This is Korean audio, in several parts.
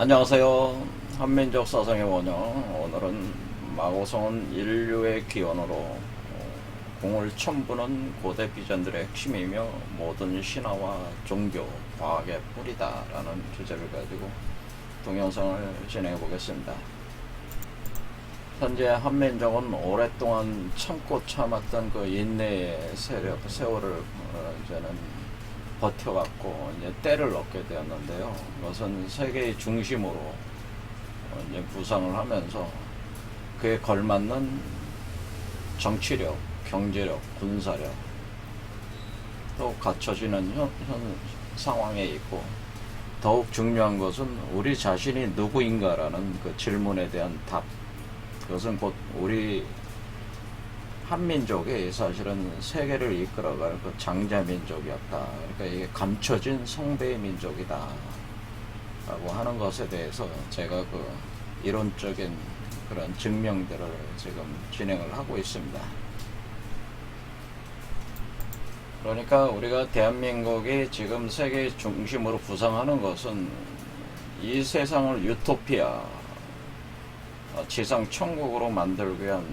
안녕하세요. 한민족 사상의 원형. 오늘은 마고성은 인류의 기원으로 공을 첨부는 고대 비전들의 핵심이며 모든 신화와 종교, 과학의 뿌리다라는 주제를 가지고 동영상을 진행해 보겠습니다. 현재 한민족은 오랫동안 참고 참았던 그 인내의 세월을 이제는 버텨갖고 이제 때를 얻게 되었는데요. 이것은 세계의 중심으로 이제 부상을 하면서 그에 걸맞는 정치력, 경제력, 군사력 또 갖춰지는 현 상황에 있고, 더욱 중요한 것은 우리 자신이 누구인가라는 그 질문에 대한 답. 그것은 곧 우리 한민족이 사실은 세계를 이끌어갈 그 장자민족이었다. 그러니까 이게 감춰진 성배의 민족이다 라고 하는 것에 대해서 제가 그 이론적인 그런 증명들을 지금 진행을 하고 있습니다. 그러니까 우리가 대한민국이 지금 세계 중심으로 부상하는 것은 이 세상을 유토피아, 지상 천국으로 만들기 위한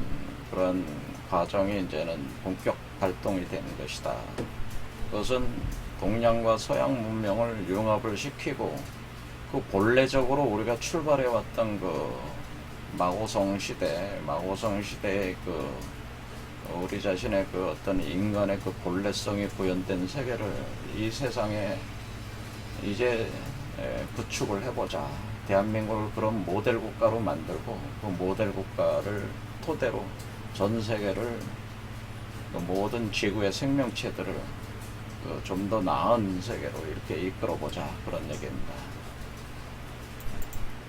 그런 과정이 이제는 본격 발동이 되는 것이다. 그것은 동양과 서양 문명을 융합을 시키고 그 본래적으로 우리가 출발해왔던 그 마고성 시대의 그 우리 자신의 그 어떤 인간의 그 본래성이 구현된 세계를 이 세상에 이제 구축을 해보자. 대한민국을 그런 모델 국가로 만들고 그 모델 국가를 토대로 전 세계를 모든 지구의 생명체들을 좀 더 나은 세계로 이렇게 이끌어보자, 그런 얘기입니다.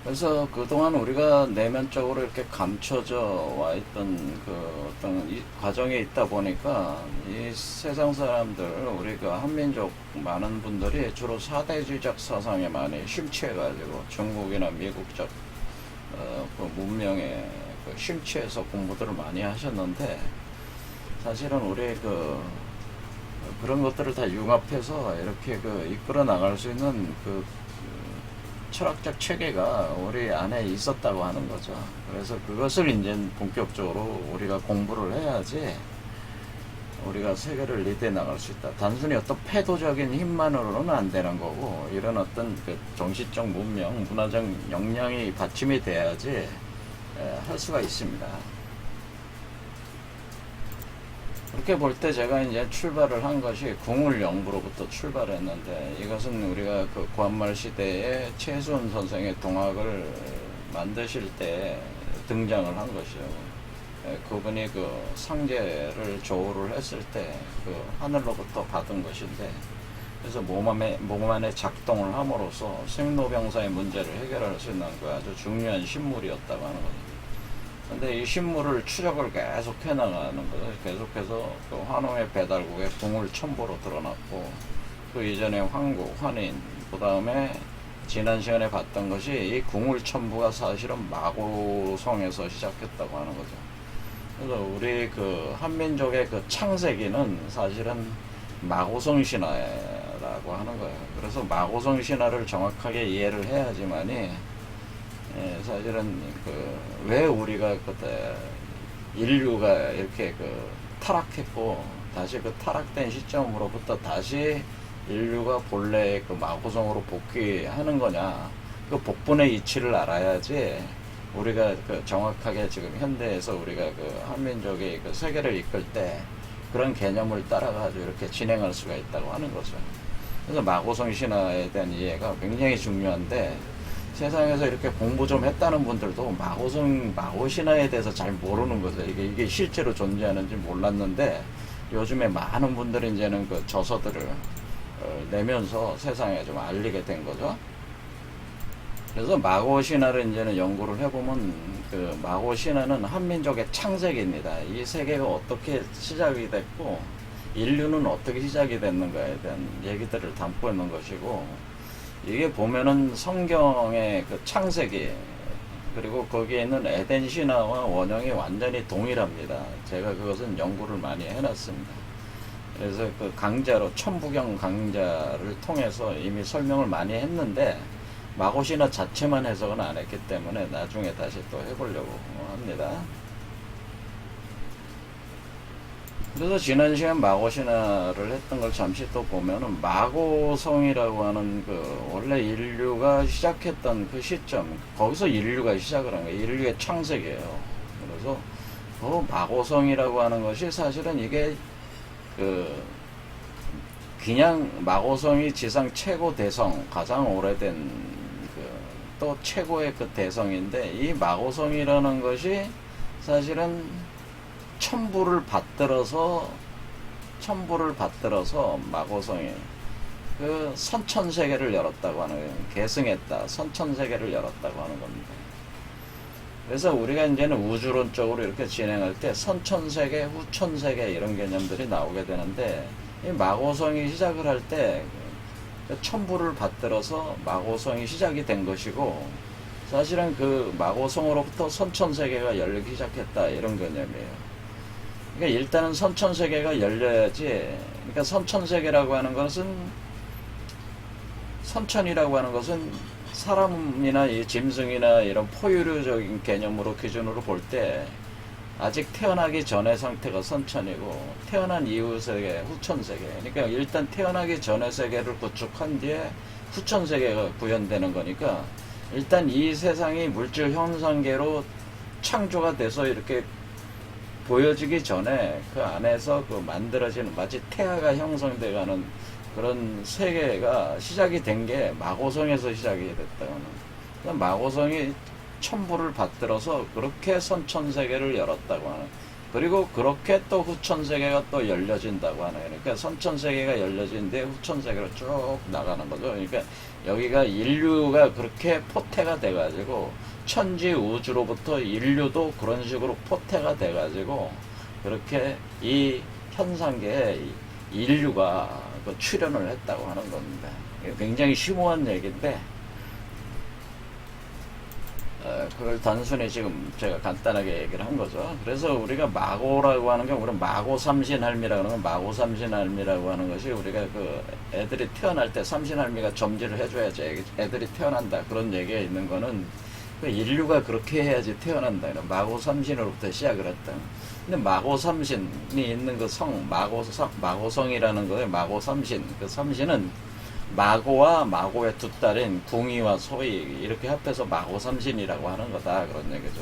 그래서 그동안 우리가 내면적으로 이렇게 감춰져 와 있던 그 어떤 이 과정에 있다 보니까 이 세상 사람들, 우리 그 한민족 많은 분들이 주로 4대주의적 사상에 많이 심취해가지고 중국이나 미국적 그 문명에 심취해서 공부들을 많이 하셨는데, 사실은 우리 그런 것들을 다 융합해서 이렇게 이끌어 나갈 수 있는 철학적 체계가 우리 안에 있었다고 하는 거죠. 그래서 그것을 이제 본격적으로 우리가 공부를 해야지 우리가 세계를 리드해 나갈 수 있다. 단순히 어떤 패도적인 힘만으로는 안 되는 거고, 이런 어떤 정신적 문명, 문화적 역량이 받침이 돼야지 할 수가 있습니다. 그렇게 볼 때 제가 이제 출발을 한 것이 궁울영부로부터 출발했는데, 이것은 우리가 그 구한말 시대에 최수원 선생의 동학을 만드실 때 등장을 한 것이죠. 그분이 그 상제를 조우를 했을 때 그 하늘로부터 받은 것인데, 그래서 몸 안에 작동을 함으로써 생로병사의 문제를 해결할 수 있는 그 아주 중요한 신물이었다고 하는 거죠. 근데 이 신물을 추적을 계속 해나가는 거죠. 계속해서 그 환웅의 배달국에 궁울천보로 드러났고, 그 이전에 황국, 환인, 그 다음에 지난 시간에 봤던 것이 이 궁울천부가 사실은 마고성에서 시작했다고 하는 거죠. 그래서 우리 그 한민족의 그 창세기는 사실은 마고성 신화라고 하는 거예요. 그래서 마고성 신화를 정확하게 이해를 해야지만이 사실은 왜 우리가 그때 인류가 이렇게 타락했고 다시 그 타락된 시점으로부터 다시 인류가 본래 그 마고성으로 복귀하는 거냐, 그 복분의 이치를 알아야지 우리가 정확하게 지금 현대에서 우리가 한민족이 세계를 이끌 때 그런 개념을 따라가지고 이렇게 진행할 수가 있다고 하는 거죠. 그래서 마고성 신화에 대한 이해가 굉장히 중요한데, 세상에서 이렇게 공부 좀 했다는 분들도 마고 신화에 대해서 잘 모르는 거죠. 이게 실제로 존재하는지 몰랐는데, 요즘에 많은 분들이 이제는 그 저서들을 내면서 세상에 좀 알리게 된 거죠. 그래서 마고 신화를 이제는 연구를 해보면 그 마고 신화는 한민족의 창세기입니다. 이 세계가 어떻게 시작이 됐고 인류는 어떻게 시작이 됐는가에 대한 얘기들을 담고 있는 것이고, 이게 보면은 성경의 그 창세기, 그리고 거기에 있는 에덴 신화와 원형이 완전히 동일합니다. 제가 그것은 연구를 많이 해놨습니다. 그래서 그 강자로 천부경 강자를 통해서 이미 설명을 많이 했는데, 마고신화 자체만 해석은 안 했기 때문에 나중에 다시 또 해보려고 합니다. 그래서 지난 시간 마고신화를 했던 걸 잠시 또 보면은 마고성이라고 하는 그 원래 인류가 시작했던 그 시점, 거기서 인류가 시작을 한 거예요. 인류의 창세기예요. 그래서 그 마고성이라고 하는 것이 사실은 이게 그 그냥 마고성이 지상 최고 대성, 가장 오래된 그 또 최고의 그 대성인데, 이 마고성이라는 것이 사실은 첨부를 받들어서 마고성이 그 선천세계를 열었다고 하는 거예요. 계승했다, 선천세계를 열었다고 하는 겁니다. 그래서 우리가 이제는 우주론적으로 이렇게 진행할 때 선천세계, 후천세계 이런 개념들이 나오게 되는데, 이 마고성이 시작을 할 때 첨부를 받들어서 마고성이 시작이 된 것이고, 사실은 그 마고성으로부터 선천세계가 열리기 시작했다, 이런 개념이에요. 그러니까 일단은 선천세계가 열려야지. 그러니까 선천세계라고 하는 것은, 선천이라고 하는 것은 사람이나 이 짐승이나 이런 포유류적인 개념으로 기준으로 볼 때 아직 태어나기 전의 상태가 선천이고, 태어난 이후 세계, 후천세계. 그러니까 일단 태어나기 전의 세계를 구축한 뒤에 후천세계가 구현되는 거니까, 일단 이 세상이 물질 현상계로 창조가 돼서 이렇게 보여지기 전에 그 안에서 그 만들어지는, 마치 태아가 형성돼가는 그런 세계가 시작이 된 게 마고성에서 시작이 됐다는. 그러니까 마고성이 첨부를 받들어서 그렇게 선천세계를 열었다고 하는. 그리고 그렇게 또 후천세계가 또 열려진다고 하는. 그러니까 선천세계가 열려진 뒤에 후천세계로 쭉 나가는 거죠. 그러니까 여기가 인류가 그렇게 포태가 돼가지고, 천지 우주로부터 인류도 그런 식으로 포태가 돼가지고, 그렇게 이 현상계에 인류가 그 출현을 했다고 하는 겁니다. 굉장히 심오한 얘기인데, 그걸 단순히 지금 제가 간단하게 얘기를 한 거죠. 그래서 우리가 마고라고 하는 게, 우리 마고 삼신할미라고 하는 건, 마고 삼신할미라고 하는 것이 우리가 그 애들이 태어날 때 삼신할미가 점지를 해줘야지 애들이 태어난다, 그런 얘기가 있는 거는, 그 인류가 그렇게 해야지 태어난다. 마고 삼신으로부터 시작을 했다. 근데 마고 삼신이 있는 그 성, 마고성이라는 거예요. 마고 삼신. 그 삼신은 마고와 마고의 두 딸인 궁이와 소이, 이렇게 합해서 마고삼신이라고 하는 거다, 그런 얘기죠.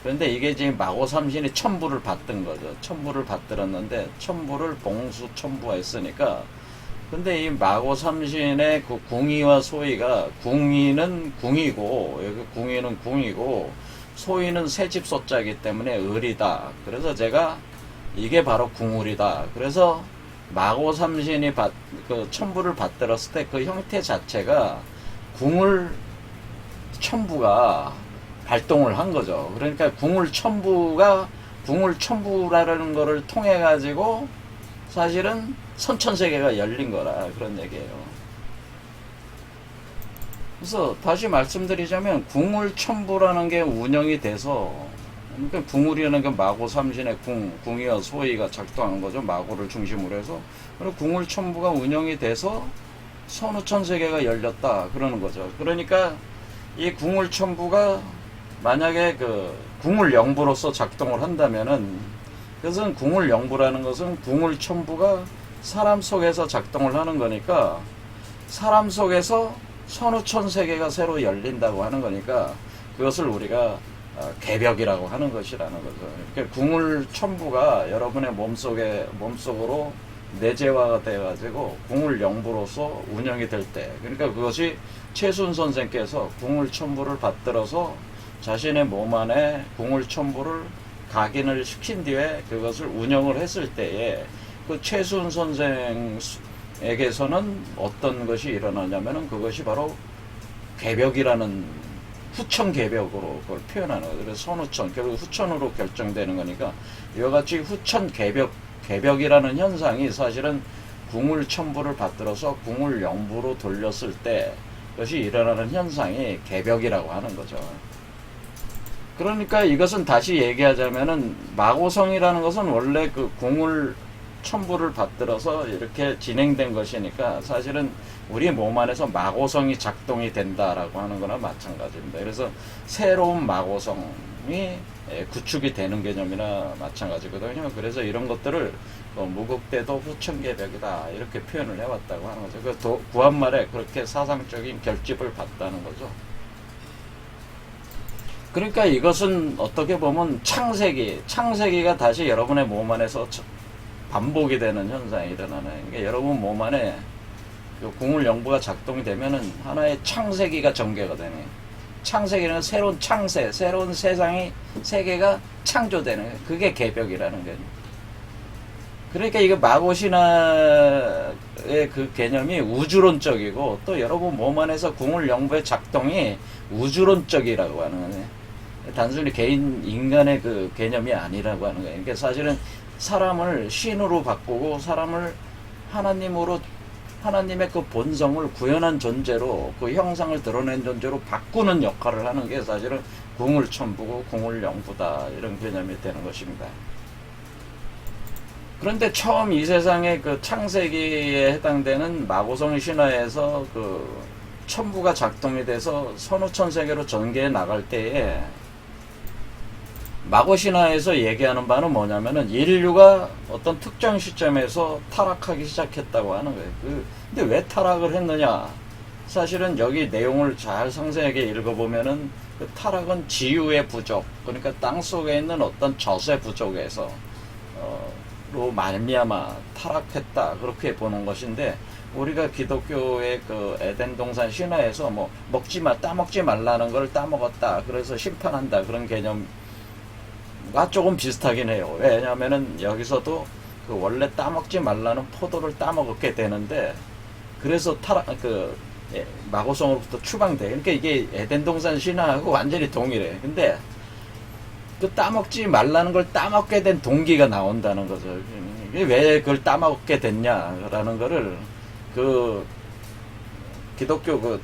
그런데 이게 지금 마고삼신이 첨부를 받든 거죠. 첨부를 받들었는데, 첨부를 봉수 첨부가 있으니까. 근데 이 마고삼신의 그 궁이와 소이가, 궁이는 궁이고, 여기 궁이는 궁이고, 소이는 새집 소자이기 때문에 을이다. 그래서 제가 이게 바로 궁을이다. 그래서 마고삼신이 그 첨부를 받들었을 때 그 형태 자체가 궁을 첨부가 발동을 한 거죠. 그러니까 궁을 첨부라는 거를 통해 가지고 사실은 선천세계가 열린 거라, 그런 얘기예요. 그래서 다시 말씀드리자면, 궁을 첨부라는 게 운영이 돼서, 그러니까 궁을이라는 게 마고 삼신의 궁이와 소이가 작동한 거죠. 마고를 중심으로 해서. 그리고 궁을 첨부가 운영이 돼서 선후천 세계가 열렸다, 그러는 거죠. 그러니까 이 궁을 첨부가 만약에 그 궁을 영부로서 작동을 한다면은, 그것은 궁을 영부라는 것은 궁을 첨부가 사람 속에서 작동을 하는 거니까, 사람 속에서 선후천 세계가 새로 열린다고 하는 거니까, 그것을 우리가 개벽이라고 하는 것이라는 거죠. 그러니까 궁을 첨부가 여러분의 몸속으로 내재화가 돼가지고 궁을 영부로서 운영이 될 때, 그러니까 그것이 최순 선생께서 궁을 첨부를 받들어서 자신의 몸 안에 궁을 첨부를 각인을 시킨 뒤에 그것을 운영을 했을 때에, 그 최순 선생에게서는 어떤 것이 일어나냐면은, 그것이 바로 개벽이라는, 후천 개벽으로 그걸 표현하는 거예요. 그래서 선후천, 결국 후천으로 결정되는 거니까, 이와 같이 후천 개벽이라는 현상이 사실은 궁을 첨부를 받들어서 궁을 영부로 돌렸을 때 그것이 일어나는 현상이 개벽이라고 하는 거죠. 그러니까 이것은 다시 얘기하자면은, 마고성이라는 것은 원래 그 궁을 첨부를 받들어서 이렇게 진행된 것이니까 사실은 우리 몸 안에서 마고성이 작동이 된다라고 하는 거나 마찬가지입니다. 그래서 새로운 마고성이 구축이 되는 개념이나 마찬가지거든요. 그래서 이런 것들을 무국대도 후천개벽이다 이렇게 표현을 해왔다고 하는 거죠. 그 구한말에 그렇게 사상적인 결집을 받다는 거죠. 그러니까 이것은 어떻게 보면 창세기가 다시 여러분의 몸 안에서 반복이 되는 현상이 일어나는. 그러니까 여러분 몸 안에 궁을 영부가 작동이 되면은 하나의 창세기가 전개가 되네. 창세기는 새로운 창세, 새로운 세계가 창조되는 거예요. 그게 개벽이라는 거예요. 그러니까 이거 마고신화의 그 개념이 우주론적이고 또 여러분 몸 안에서 궁을 영부의 작동이 우주론적이라고 하는 거예요. 단순히 인간의 그 개념이 아니라고 하는 거예요. 그러니까 사실은 사람을 신으로 바꾸고 사람을 하나님의 그 본성을 구현한 존재로 그 형상을 드러낸 존재로 바꾸는 역할을 하는 게 사실은 궁을 첨부고 궁을 영부다 이런 개념이 되는 것입니다. 그런데 처음 이 세상의 그 창세기에 해당되는 마고성 신화에서 그 첨부가 작동이 돼서 선우천 세계로 전개해 나갈 때에 마고신화에서 얘기하는 바는 뭐냐면은 인류가 어떤 특정 시점에서 타락하기 시작했다고 하는 거예요. 근데 왜 타락을 했느냐? 사실은 여기 내용을 잘 상세하게 읽어보면은 그 타락은 지유의 부족, 그러니까 땅 속에 있는 어떤 젖의 부족에서 로 말미암아 타락했다 그렇게 보는 것인데, 우리가 기독교의 그 에덴 동산 신화에서 뭐 따먹지 말라는 걸 따먹었다 그래서 심판한다 그런 개념과 조금 비슷하긴 해요. 왜냐하면은 여기서도 그 원래 따먹지 말라는 포도를 따먹게 되는데, 그래서 마고성으로부터 추방돼. 그러니까 이게 에덴 동산 신화하고 완전히 동일해. 근데 그 따먹지 말라는 걸 따먹게 된 동기가 나온다는 거죠. 왜 그걸 따먹게 됐냐라는 거를 그 기독교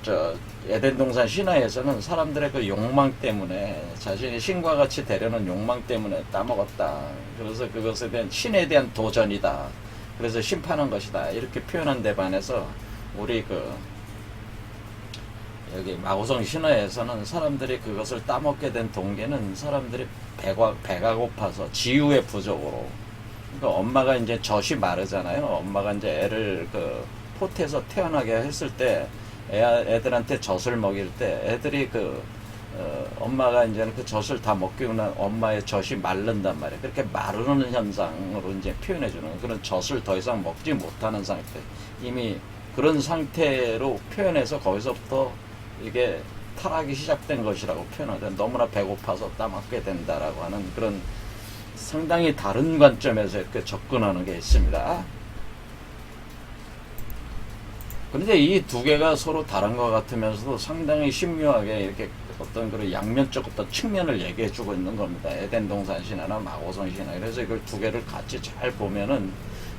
에덴 동산 신화에서는 사람들의 그 욕망 때문에, 자신이 신과 같이 되려는 욕망 때문에 따먹었다. 그래서 그것에 대한 신에 대한 도전이다. 그래서 심판한 것이다. 이렇게 표현한 데 반해서 우리 여기 마고성 신화에서는 사람들이 그것을 따먹게 된 동기는 사람들이 배가 고파서 지유의 부족으로. 그러니까 엄마가 이제 젖이 마르잖아요. 엄마가 이제 애를 포트에서 태어나게 했을 때 애들한테 젖을 먹일 때 애들이 엄마가 이제 그 젖을 다 먹기고 난 엄마의 젖이 마른단 말이에요. 그렇게 마르는 현상으로 이제 표현해 주는, 그런 젖을 더 이상 먹지 못하는 상태, 이미 그런 상태로 표현해서 거기서부터 이게 타락이 시작된 것이라고 표현하죠. 너무나 배고파서 따먹게 된다라고 하는 그런 상당히 다른 관점에서 이렇게 접근하는 게 있습니다. 그런데 이 두 개가 서로 다른 것 같으면서도 상당히 신묘하게 이렇게 어떤 그런 양면적 어떤 측면을 얘기해 주고 있는 겁니다. 에덴 동산 신화나 마고성 신화. 그래서 이걸 두 개를 같이 잘 보면은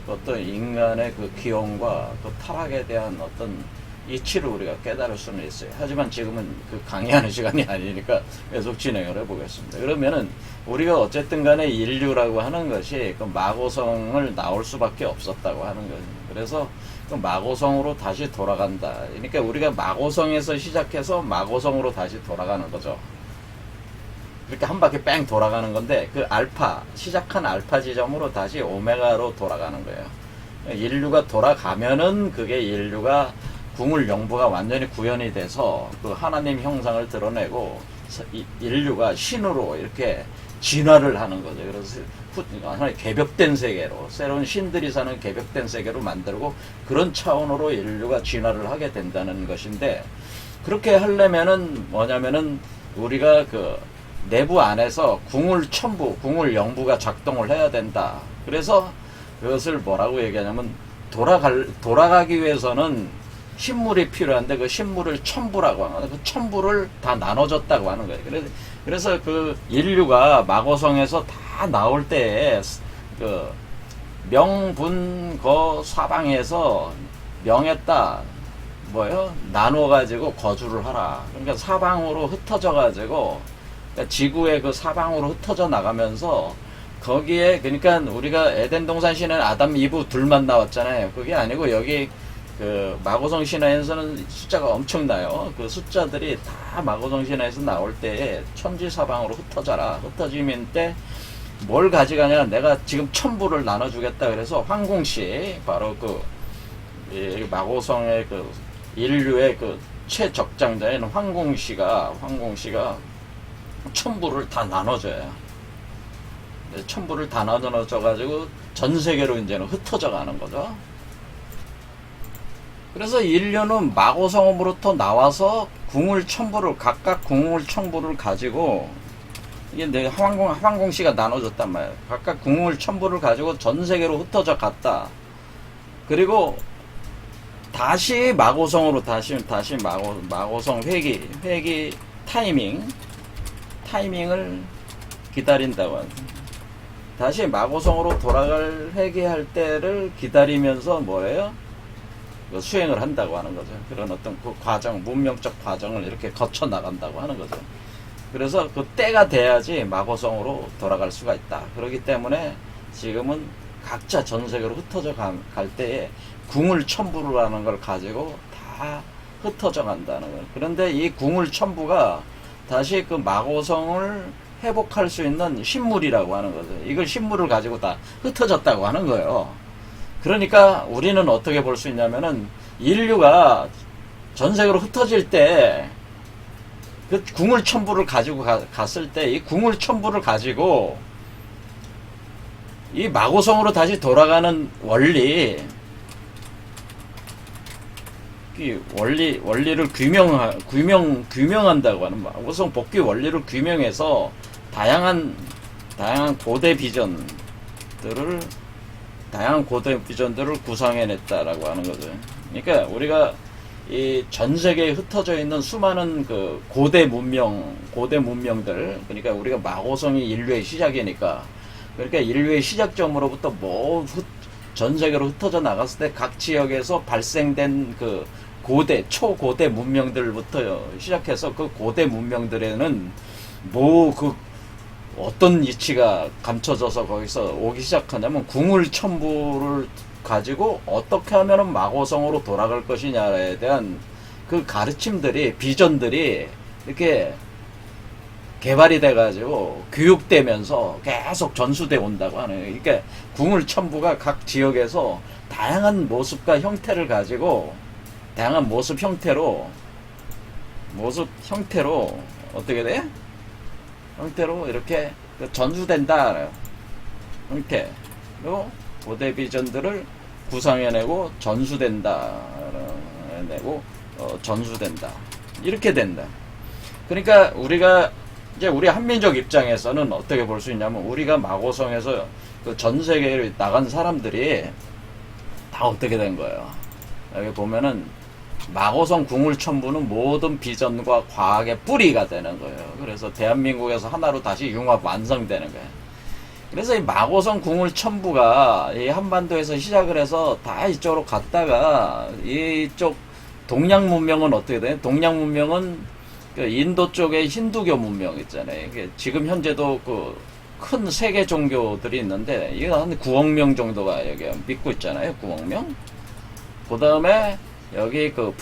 어떤 인간의 그 기원과 그 타락에 대한 어떤 이치를 우리가 깨달을 수는 있어요. 하지만 지금은 그 강의하는 시간이 아니니까 계속 진행을 해보겠습니다. 그러면은 우리가 어쨌든 간에 인류라고 하는 것이 그 마고성을 나올 수밖에 없었다고 하는 거죠. 그래서 그 마고성으로 다시 돌아간다. 그러니까 우리가 마고성에서 시작해서 마고성으로 다시 돌아가는 거죠. 이렇게 한 바퀴 뺑 돌아가는 건데, 그 시작한 알파 지점으로 다시 오메가로 돌아가는 거예요. 인류가 돌아가면은 그게 인류가 궁을 영부가 완전히 구현이 돼서 그 하나님 형상을 드러내고 인류가 신으로 이렇게 진화를 하는 거죠. 그래서 하나의 개벽된 세계로, 새로운 신들이 사는 개벽된 세계로 만들고, 그런 차원으로 인류가 진화를 하게 된다는 것인데, 그렇게 하려면은 뭐냐면은 우리가 그 내부 안에서 궁을 영부가 작동을 해야 된다. 그래서 그것을 뭐라고 얘기하냐면, 돌아가기 위해서는 신물이 필요한데 그 신물을 첨부라고 하는 거예요. 그 첨부를 다 나눠줬다고 하는 거예요. 그래서 그 인류가 마고성에서 다 나올 때에 그 명분거 사방에서 명했다 나눠가지고 거주를 하라. 그러니까 사방으로 흩어져 가지고, 그러니까 지구의 그 사방으로 흩어져 나가면서 거기에 그러니까 우리가 에덴 동산 신화는 아담 이브 둘만 나왔잖아요. 그게 아니고 여기 그 마고성 신화에서는 숫자가 엄청나요. 그 숫자들이 다 마고성 신화에서 나올 때에 천지사방으로 흩어져라. 흩어지면 때 뭘 가져가냐? 내가 지금 천부를 나눠주겠다. 그래서 황공씨 바로 그 마고성의 그 인류의 그 최적장자인 황공씨가 천부를 다 나눠줘요. 천부를 다 나눠줘 가지고 전 세계로 이제는 흩어져 가는 거죠. 그래서 인류는 마고성으로부터 나와서 각각 궁울천부를 가지고 이게 내 황공씨가 나눠줬단 말이에요. 각각 궁울천부를 가지고 전 세계로 흩어져 갔다. 그리고 다시 마고성으로 다시 마고성 회기 타이밍을 기다린다고 하죠. 다시 마고성으로 돌아갈 회귀할 때를 기다리면서 뭐예요? 수행을 한다고 하는 거죠. 그런 어떤 그 과정, 문명적 과정을 이렇게 거쳐 나간다고 하는 거죠. 그래서 그 때가 돼야지 마고성으로 돌아갈 수가 있다. 그렇기 때문에 지금은 각자 전 세계로 흩어져 갈 때에 궁울천부라는 걸 가지고 다 흩어져 간다는 거예요. 그런데 이 궁울천부가 다시 그 마고성을 회복할 수 있는 신물이라고 하는 거죠. 이걸 신물을 가지고 다 흩어졌다고 하는 거예요. 그러니까 우리는 어떻게 볼 수 있냐면은 인류가 전 세계로 흩어질 때 그 궁울천부를 가지고 갔을 때 이 궁울천부를 가지고 이 마고성으로 다시 돌아가는 원리를 규명한다고 하는 마고성 복귀 원리를 규명해서 다양한 고대 비전들을 구상해냈다라고 하는 거죠. 그러니까 우리가 이 전 세계에 흩어져 있는 수많은 그 고대 문명들, 그러니까 우리가 마고성이 인류의 시작이니까, 그러니까 인류의 시작점으로부터 전 세계로 흩어져 나갔을 때 각 지역에서 발생된 그 초고대 문명들부터 시작해서 그 고대 문명들에는 어떤 이치가 감춰져서 거기서 오기 시작하냐면 궁울천부를 가지고 어떻게 하면은 마고성으로 돌아갈 것이냐에 대한 그 가르침들이, 비전들이 이렇게 개발이 돼가지고 교육되면서 계속 전수돼 온다고 하네요. 그러니까 궁울천부가 각 지역에서 다양한 모습과 형태를 가지고 다양한 모습 형태로 어떻게 돼? 형태로 이렇게 전수된다. 형태로 고대 비전들을 구상해내고 전수된다. 이렇게 된다. 그러니까 우리 한민족 입장에서는 어떻게 볼 수 있냐면 우리가 마고성에서 그 전 세계에 나간 사람들이 다 어떻게 된 거예요. 여기 보면은 마고성 궁울천부는 모든 비전과 과학의 뿌리가 되는 거예요. 그래서 대한민국에서 하나로 다시 융합 완성되는 거예요. 그래서 이 마고성 궁울천부가 이 한반도에서 시작을 해서 다 이쪽으로 갔다가 이쪽 동양 문명은 어떻게 돼요? 동양 문명은 그 인도 쪽의 힌두교 문명 있잖아요. 지금 현재도 그 큰 세계 종교들이 있는데 이게 한 9억 명 정도가 여기 믿고 있잖아요. 9억 명. 그 다음에 여기 그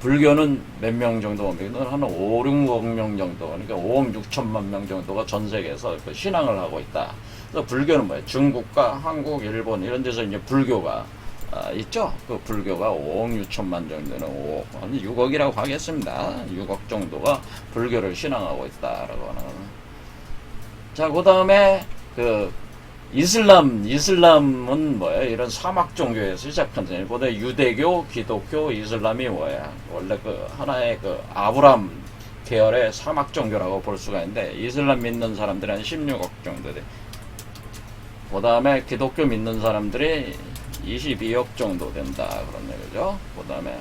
불교는 몇 명 정도가 믿는 한 5, 6억 명 정도, 그러니까 5억 6천만 명 정도가 전 세계에서 그 신앙을 하고 있다. 그래서 불교는 뭐예요? 중국과 한국, 일본 이런 데서 이제 불교가 있죠. 그 불교가 5억 6천만 정도는 5억, 한 6억이라고 하겠습니다. 6억 정도가 불교를 신앙하고 있다라고 하는 거는. 자, 그 다음에 그 이슬람은 뭐예요? 이런 사막 종교에서 시작한 일본의 유대교, 기독교, 이슬람이 뭐야? 원래 그 하나의 그 아브람 계열의 사막 종교라고 볼 수가 있는데 이슬람 믿는 사람들이 한 16억 정도 돼. 그 다음에 기독교 믿는 사람들이 22억 정도 된다 그런 얘기죠. 그 다음에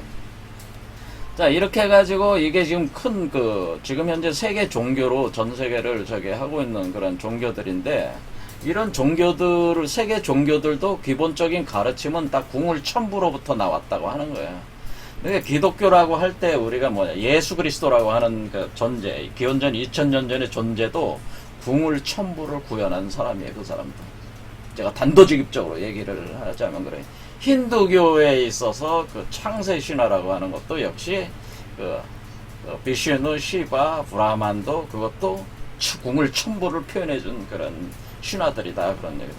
자, 이렇게 해가지고 이게 지금 지금 현재 세계 종교로 전 세계를 하고 있는 그런 종교들인데, 이런 세계 종교들도 기본적인 가르침은 딱 궁울천부로부터 나왔다고 하는 거예요. 그러니까 기독교라고 할 때 우리가 예수 그리스도라고 하는 그 존재, 기원전 2000년 전의 존재도 궁을 천부를 구현한 사람이에요. 그 사람도. 제가 단도직입적으로 얘기를 하자면 그래. 힌두교에 있어서 그 창세 신화라고 하는 것도 역시 그 비슈누, 시바, 브라만도 그것도 궁을 천부를 표현해준 그런 신화들이다 그런 얘기다.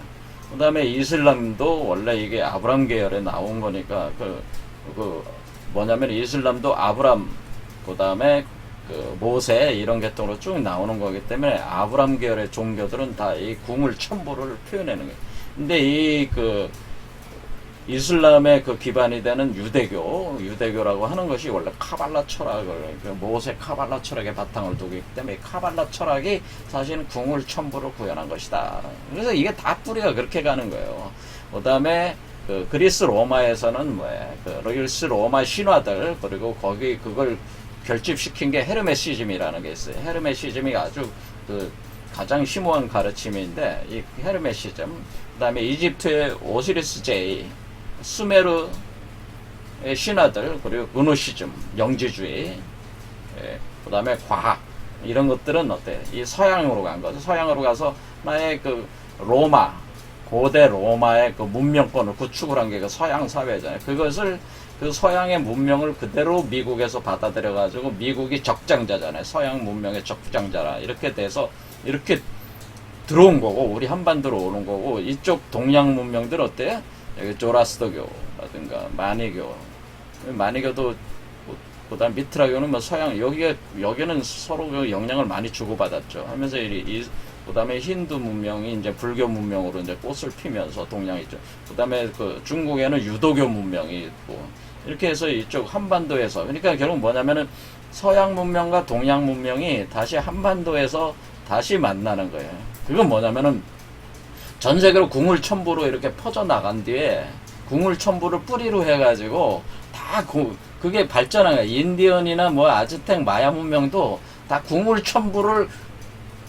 그 다음에 이슬람도 원래 이게 아브람 계열에 나온 거니까 뭐냐면 이슬람도 아브람 그 다음에 그 모세 이런 계통으로 쭉 나오는 거기 때문에 아브람 계열의 종교들은 다 이 궁을 천부를 표현하는 거예요. 근데 이 이슬람의 그 기반이 되는 유대교라고 하는 것이 원래 카발라 철학을, 모세 카발라 철학의 바탕을 두고 있기 때문에 카발라 철학이 사실은 궁을 천부로 구현한 것이다. 그래서 이게 다 뿌리가 그렇게 가는 거예요. 그 다음에 그리스 로마에서는 그리스 로마 신화들, 그리고 거기 그걸 결집시킨 게 헤르메시즘이라는 게 있어요. 헤르메시즘이 아주 가장 심오한 가르침인데, 이 헤르메시즘, 그 다음에 이집트의 오시리스 제이, 수메르의 신화들, 그리고 그노시즘, 영지주의, 그 다음에 과학, 이런 것들은 어때? 이 서양으로 간 거죠. 서양으로 가서 나의 로마, 고대 로마의 문명권을 구축을 한 게 서양 사회잖아요. 그것을 그 서양의 문명을 그대로 미국에서 받아들여가지고 미국이 적장자잖아요. 서양 문명의 적장자라. 이렇게 돼서 이렇게 들어온 거고, 우리 한반도로 오는 거고, 이쪽 동양 문명들 어때요? 여기 조라스터교라든가 마니교도 그 다음 미트라교는 뭐 서양, 여기는 서로 영향을 많이 주고받았죠. 하면서 그 다음에 힌두 문명이 이제 불교 문명으로 이제 꽃을 피면서 동양이죠. 그 다음에 중국에는 유도교 문명이 있고, 이렇게 해서 이쪽 한반도에서, 그러니까 결국 뭐냐면은 서양 문명과 동양 문명이 다시 한반도에서 다시 만나는 거예요. 그건 뭐냐면은 전 세계로 궁을 천부로 이렇게 퍼져나간 뒤에 궁을 천부를 뿌리로 해가지고 다 그게 발전한 거예요. 인디언이나 뭐 아즈텍 마야 문명도 다 궁을 천부를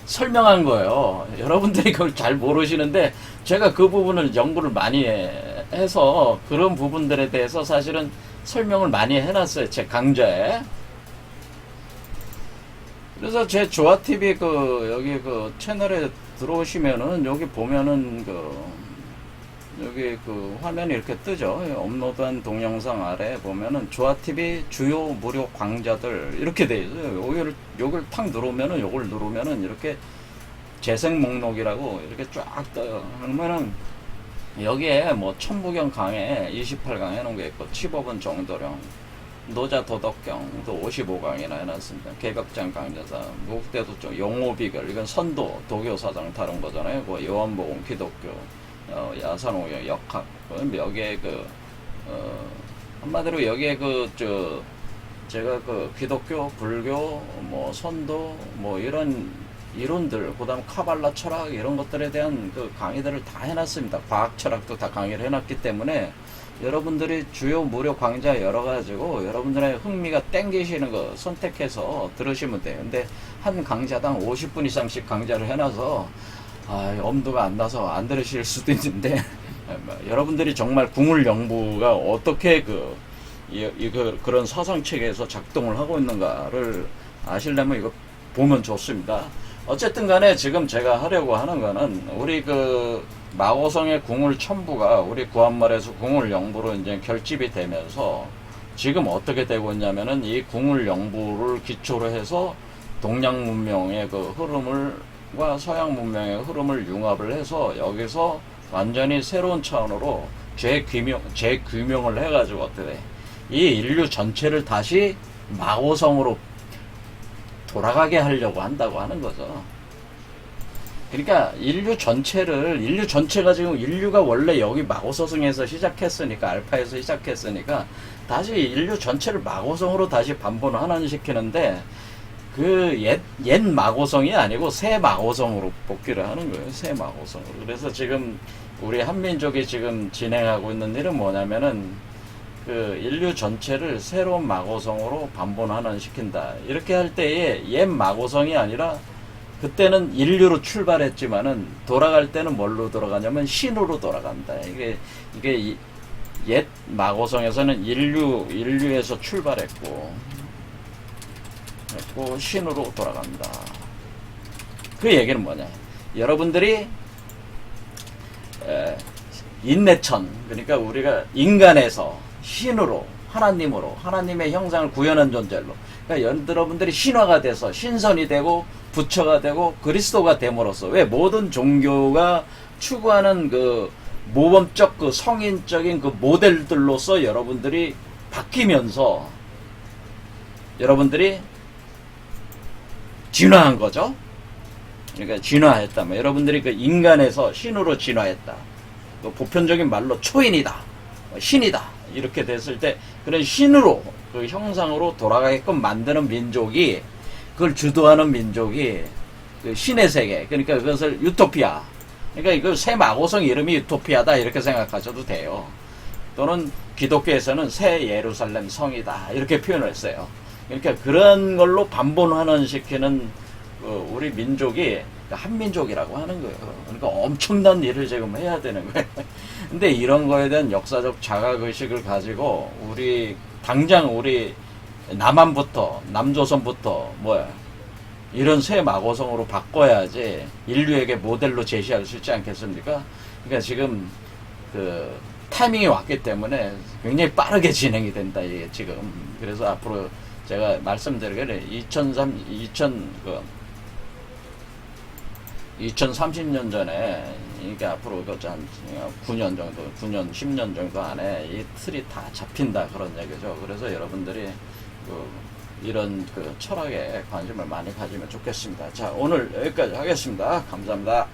설명한 거예요. 여러분들이 그걸 잘 모르시는데 제가 그 부분을 연구를 많이 해서 그런 부분들에 대해서 사실은 설명을 많이 해놨어요. 제 강좌에. 그래서 제 조아TV 여기 채널에 들어오시면은 여기 보면은 여기 화면이 이렇게 뜨죠. 업로드한 동영상 아래 보면은 조아TV 주요 무료 강좌들 이렇게 돼 있어요. 요걸 탁 누르면은 요걸 누르면은 이렇게 재생 목록이라고 이렇게 쫙 떠요. 그러면은 여기에 뭐 천부경 강해 28강 해놓은 게 있고 15분 정도령 노자 도덕경도 55강이나 해놨습니다. 개벽장 강좌사, 무국대도 좀 용오비결, 이건 선도, 도교사상 다룬 거잖아요. 요한복음, 기독교, 야산오경, 역학, 여기에 한마디로 여기에 제가 기독교, 불교, 뭐 선도, 뭐 이런 이론들, 그 다음 카발라 철학, 이런 것들에 대한 강의들을 다 해놨습니다. 과학 철학도 다 강의를 해놨기 때문에 여러분들이 주요 무료 강좌 열어가지고 여러분들의 흥미가 땡기시는 거 선택해서 들으시면 돼요. 근데 한 강좌당 50분 이상씩 강좌를 해놔서 엄두가 안 나서 안 들으실 수도 있는데 여러분들이 정말 궁을 영부가 어떻게 그런 사상체계에서 작동을 하고 있는가를 아시려면 이거 보면 좋습니다. 어쨌든 간에 지금 제가 하려고 하는 거는 우리 마오성의 궁을 천부가 우리 구한말에서 궁을 영부로 이제 결집이 되면서 지금 어떻게 되고 있냐면은 이 궁을 영부를 기초로 해서 동양 문명의 흐름과 서양 문명의 흐름을 융합을 해서 여기서 완전히 새로운 차원으로 재규명을 해가지고 어떻게 돼? 이 인류 전체를 다시 마오성으로 돌아가게 하려고 한다고 하는 거죠. 그러니까 인류 전체가 지금 인류가 원래 여기 마고서성에서 시작했으니까 알파에서 시작했으니까 다시 인류 전체를 마고성으로 다시 반본환원시키는데 옛 마고성이 아니고 새 마고성으로 복귀를 하는 거예요. 새 마고성으로. 그래서 지금 우리 한민족이 지금 진행하고 있는 일은 뭐냐면은 인류 전체를 새로운 마고성으로 반본환원시킨다. 이렇게 할 때에 옛 마고성이 아니라 그때는 인류로 출발했지만은 돌아갈 때는 뭘로 돌아가냐면 신으로 돌아간다. 이게 옛 마고성에서는 인류에서 출발했고 신으로 돌아간다. 그 얘기는 뭐냐? 여러분들이 인내천, 그러니까 우리가 인간에서 신으로, 하나님으로, 하나님의 형상을 구현한 존재로, 그러니까 여러분들이 신화가 돼서 신선이 되고 부처가 되고 그리스도가 됨으로써, 왜 모든 종교가 추구하는 그 모범적 그 성인적인 그 모델들로서 여러분들이 바뀌면서 여러분들이 진화한 거죠. 그러니까 진화했다면 여러분들이 그 인간에서 신으로 진화했다. 그 보편적인 말로 초인이다, 신이다 이렇게 됐을 때 그런 신으로 그 형상으로 돌아가게끔 만드는 민족이, 그걸 주도하는 민족이 그 신의 세계, 그러니까 그것을 유토피아, 그러니까 이거 새 마고성 이름이 유토피아다 이렇게 생각하셔도 돼요. 또는 기독교에서는 새 예루살렘 성이다 이렇게 표현을 했어요. 그러니까 그런 걸로 반본환원시키는 우리 민족이 한민족이라고 하는 거예요. 그러니까 엄청난 일을 지금 해야 되는 거예요. 근데 이런 거에 대한 역사적 자각의식을 가지고 당장 우리 남한부터, 남조선부터 이런 새 마고성으로 바꿔야지 인류에게 모델로 제시할 수 있지 않겠습니까? 그러니까 지금 그 타이밍이 왔기 때문에 굉장히 빠르게 진행이 된다, 이게 지금. 그래서 앞으로 제가 말씀드리기를 2030년 전에, 이게 앞으로 한 9년 정도, 9년, 10년 정도 안에 이 틀이 다 잡힌다, 그런 얘기죠. 그래서 여러분들이 이런 철학에 관심을 많이 가지면 좋겠습니다. 자, 오늘 여기까지 하겠습니다. 감사합니다.